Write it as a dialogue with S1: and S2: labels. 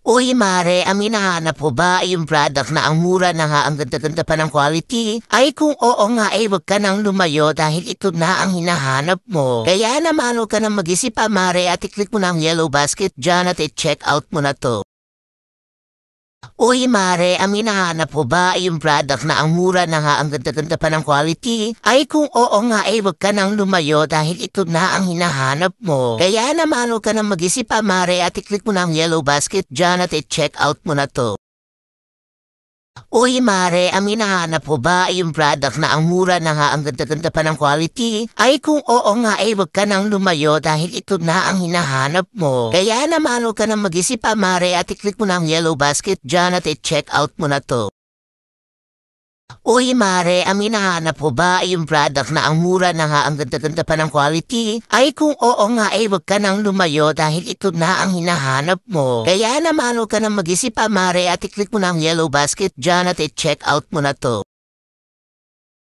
S1: Uy mare, ang hinahanap mo ba ay yung product na ang mura na nga ang ganda-ganda pa ng quality? Ay kung oo nga ay wag ka nang lumayo dahil ito na ang hinahanap mo. Kaya naman huwag ka nang mag-isip pa mare at i-click mo na ang yellow basket dyan at i-check out mo na to. Uy mare, ang hinahanap mo ba ay yung product na ang mura na nga ang ganda-ganda pa ng quality? Ay kung oo nga ay wag ka nang lumayo dahil ito na ang hinahanap mo. Kaya naman huwag ka nang mag-isip pa mare at i-click mo na ang yellow basket dyan at i-check out mo na to. Uy mare, ang hinahanap mo ba ay yung product na ang mura na nga ang ganda-ganda pa ng quality? Ay kung oo nga ay wag ka nang lumayo dahil ito na ang hinahanap mo. Kaya naman huwag ka nang mag-isip pa mare at i-click mo na ang yellow basket dyan at i-check out mo na to. Uy mare, ang hinahanap mo ba ay yung product na ang mura na nga ang ganda-ganda pa ng quality? Ay kung oo nga ay wag ka nang lumayo dahil ito na ang hinahanap mo. Kaya naman huwag ka nang mag-isip pa mare at i-click mo na ang yellow basket dyan at i-check out mo na to.